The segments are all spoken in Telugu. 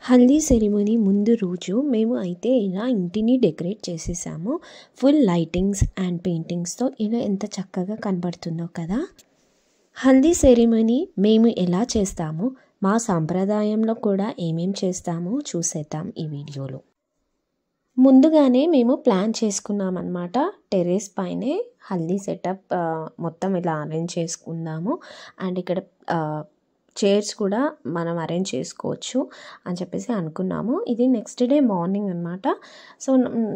హల్దీ సెరిమనీ ముందు రోజు మేము అయితే ఇలా ఇంటిని డెకరేట్ చేసేసాము. ఫుల్ లైటింగ్స్ అండ్ పెయింటింగ్స్తో ఇలా ఎంత చక్కగా కనబడుతుందో కదా. హల్దీ సెరిమనీ మేము ఎలా చేస్తామో, మా సాంప్రదాయంలో కూడా ఏమేం చేస్తామో చూసేద్దాం ఈ వీడియోలో. ముందుగానే మేము ప్లాన్ చేసుకున్నామన్నమాట. టెర్రస్ పైనే హల్దీ సెటప్ మొత్తం ఇలా అరేంజ్ చేసుకుందాము. అండ్ ఇక్కడ చైర్స్ కూడా మనం అరేంజ్ చేసుకోవచ్చు అని చెప్పేసి అనుకున్నాము. ఇది నెక్స్ట్ డే మార్నింగ్ అనమాట. సో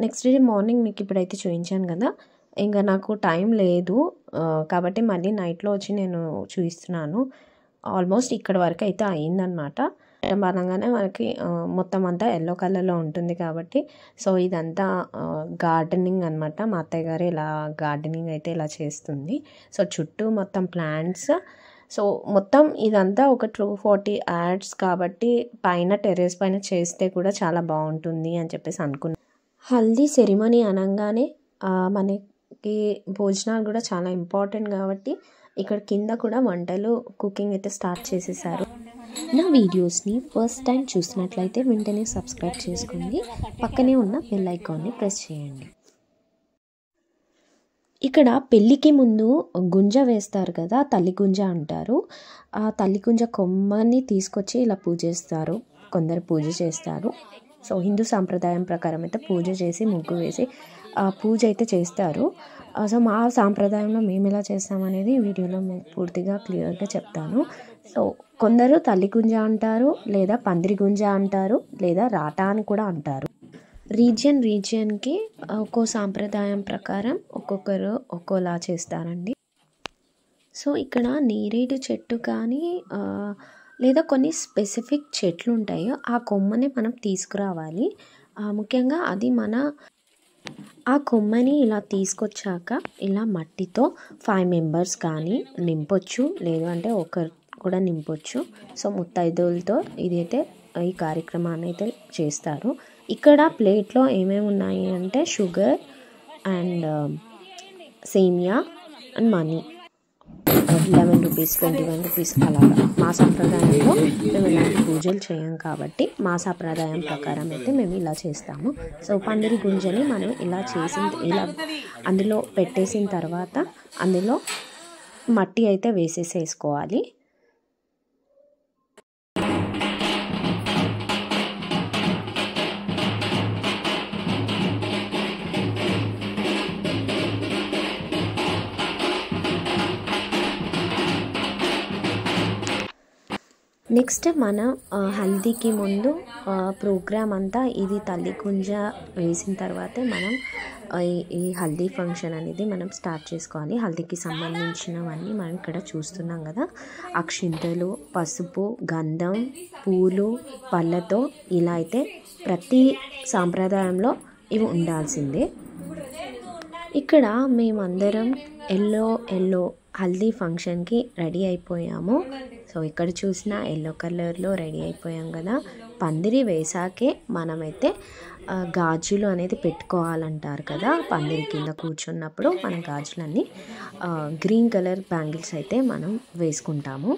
నెక్స్ట్ డే మార్నింగ్ మీకు ఇప్పుడైతే చూపించాను కదా. ఇంకా నాకు టైం లేదు కాబట్టి మళ్ళీ నైట్లో వచ్చి నేను చూపిస్తున్నాను. ఆల్మోస్ట్ ఇక్కడ వరకు అయితే అయిందనమాట. అనగానే మనకి మొత్తం అంతా ఎల్లో కలర్లో ఉంటుంది కాబట్టి సో ఇదంతా గార్డెనింగ్ అనమాట. మా అత్తయ్య గారు ఇలా గార్డెనింగ్ అయితే ఇలా చేస్తుంది. సో చుట్టూ మొత్తం ప్లాంట్స్. సో మొత్తం ఇదంతా ఒక 240 యాడ్స్ కాబట్టి పైన టెర్రస్ పైన చేస్తే కూడా చాలా బాగుంటుంది అని చెప్పేసి అనుకున్నాను. హల్దీ సెరిమనీ అనగానే మనకి భోజనాలు కూడా చాలా ఇంపార్టెంట్ కాబట్టి ఇక్కడ కింద కూడా వంటలు కుకింగ్ అయితే స్టార్ట్ చేసేసారు. నా వీడియోస్ని ఫస్ట్ టైం చూసినట్లయితే వెంటనే సబ్స్క్రైబ్ చేసుకోండి. పక్కనే ఉన్న బెల్ ఐకాన్ని ప్రెస్ చేయండి. ఇక్కడ పెళ్ళికి ముందు గుంజ వేస్తారు కదా, తల్లి గుంజ అంటారు. ఆ తల్లి గుంజ కొమ్మని తీసుకొచ్చి ఇలా పూజిస్తారు. కొందరు పూజ చేస్తారు. సో హిందూ సాంప్రదాయం ప్రకారం అయితే పూజ చేసి ముగ్గు వేసి పూజ అయితే చేస్తారు. సో మా సాంప్రదాయంలో మేము ఎలా చేస్తామనేది వీడియోలో పూర్తిగా క్లియర్గా చెప్తాను. సో కొందరు తల్లి గుంజ అంటారు, లేదా పందిరి గుంజ అంటారు, లేదా రాటా అని కూడా అంటారు. రీజియన్కి ఒక్కో సాంప్రదాయం ప్రకారం ఒక్కొక్కరు ఒక్కోలా చేస్తారండి. సో ఇక్కడ నేరేడు చెట్టు కానీ లేదా కొన్ని స్పెసిఫిక్ చెట్లు ఉంటాయో ఆ కొమ్మని మనం తీసుకురావాలి. ముఖ్యంగా అది ఆ కొమ్మని ఇలా తీసుకొచ్చాక ఇలా మట్టితో 5 మెంబర్స్ కానీ నింపొచ్చు, లేదు అంటే ఒకరు కూడా నింపొచ్చు. సో ముత్తైదులతో ఇదైతే ఈ కార్యక్రమాన్ని అయితే చేస్తారు. ఇక్కడ ప్లేట్లో ఏమేమి ఉన్నాయి అంటే షుగర్ అండ్ సేమియా అండ్ మనీ 11 రూపీస్ 21 రూపీస్ అలాగా. మా సాంప్రదాయంలో మేము ఇలాంటి పూజలు చేయం కాబట్టి మా సాంప్రదాయం ప్రకారం అయితే మేము ఇలా చేస్తాము. సో పందిరి గుంజని మనం ఇలా అందులో పెట్టేసిన తర్వాత అందులో మట్టి అయితే వేసేసుకోవాలి. నెక్స్ట్ మనం హల్దీకి ముందు ప్రోగ్రామ్ అంతా ఇది తల్లి గుంజ వేసిన తర్వాతే మనం ఈ హల్దీ ఫంక్షన్ అనేది మనం స్టార్ట్ చేసుకోవాలి. హల్దీకి సంబంధించినవన్నీ మనం ఇక్కడ చూస్తున్నాం కదా. అక్షింతలు, పసుపు, గంధం, పూలు, పళ్ళతో ఇలా అయితే ప్రతి సాంప్రదాయంలో ఇవి ఉండాల్సిందే. ఇక్కడ మేమందరం ఎల్లో హల్దీ ఫంక్షన్కి రెడీ అయిపోయాము. సో ఇక్కడ చూసిన ఎల్లో కలర్లో రెడీ అయిపోయాం కదా. పందిరి వేసాకే మనమైతే గాజులు అనేది పెట్టుకోవాలంటారు కదా. పందిరి కింద కూర్చున్నప్పుడు మన గాజులన్నీ గ్రీన్ కలర్ బ్యాంగిల్స్ అయితే మనం వేసుకుంటాము.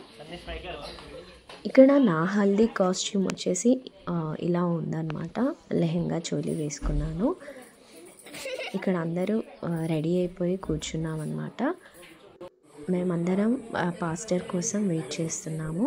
ఇక్కడ నా హల్దీ కాస్ట్యూమ్ వచ్చేసి ఇలా ఉందన్నమాట. లెహెంగా చోలీ వేసుకున్నాను. ఇక్కడ అందరూ రెడీ అయిపోయి కూర్చున్నామన్నమాట. మేమందరం పాస్టర్ కోసం వెయిట్ చేస్తున్నాము.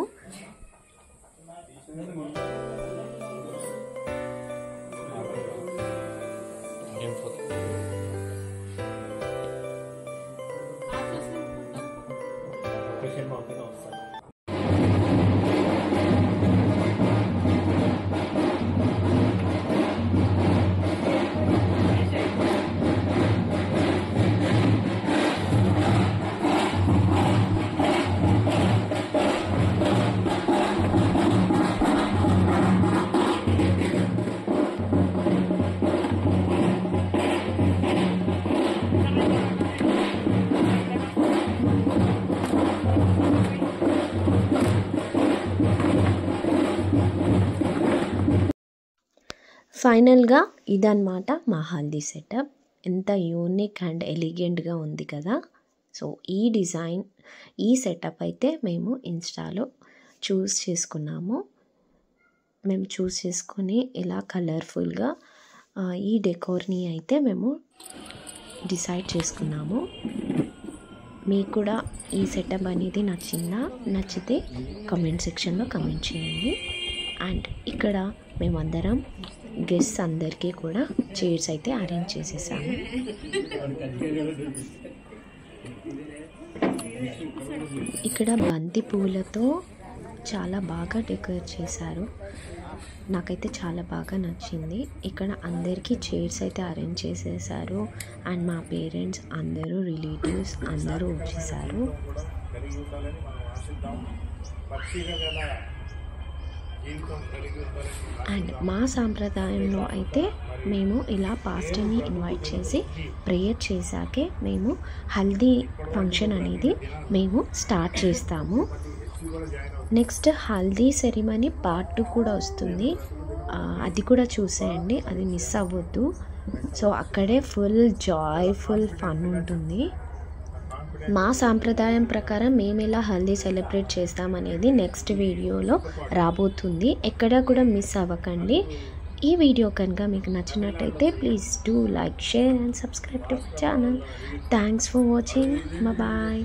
ఫైనల్గా ఇదన్నమాట మా హల్దీ సెటప్. ఎంత యూనిక్ అండ్ ఎలిగెంట్గా ఉంది కదా. సో ఈ డిజైన్, ఈ సెటప్ అయితే మేము ఇన్స్టాలో చూస్ చేసుకున్నాము. మేము చూస్ చేసుకొని ఇలా కలర్ఫుల్గా ఈ డెకోర్ని అయితే మేము డిసైడ్ చేసుకున్నాము. మీకు కూడా ఈ సెటప్ అనేది నచ్చితే కామెంట్ సెక్షన్లో కామెంట్ చేయండి. అండ్ ఇక్కడ మేమందరం గెస్ట్స్ అందరికీ కూడా చైర్స్ అయితే అరేంజ్ చేసేసాము. ఇక్కడ బంతి పూలతో చాలా బాగా డెకరేట్ చేశారు. నాకైతే చాలా బాగా నచ్చింది. ఇక్కడ అందరికీ చైర్స్ అయితే అరేంజ్ చేసేసారు. అండ్ మా పేరెంట్స్ అందరూ రిలేటివ్స్ అందరూ వచ్చేసారు. అండ్ మా సాంప్రదాయంలో అయితే మేము ఇలా పాస్టర్ని ఇన్వైట్ చేసి ప్రేయర్ చేశాకే మేము హల్దీ ఫంక్షన్ అనేది మేము స్టార్ట్ చేస్తాము. నెక్స్ట్ హల్దీ సెరిమనీ పార్ట్ 2 కూడా వస్తుంది. అది కూడా చూసేయండి, అది మిస్ అవ్వద్దు. సో అక్కడే ఫుల్ జాయ్ఫుల్ ఫన్ ఉంటుంది. మా సాంప్రదాయం ప్రకారం మేము ఎలా హల్దీ సెలబ్రేట్ చేస్తామనేది నెక్స్ట్ వీడియోలో రాబోతుంది. ఎక్కడా కూడా మిస్ అవ్వకండి. ఈ వీడియో కనుక మీకు నచ్చినట్టయితే please do like, share and subscribe to my channel. Thanks for watching. Bye.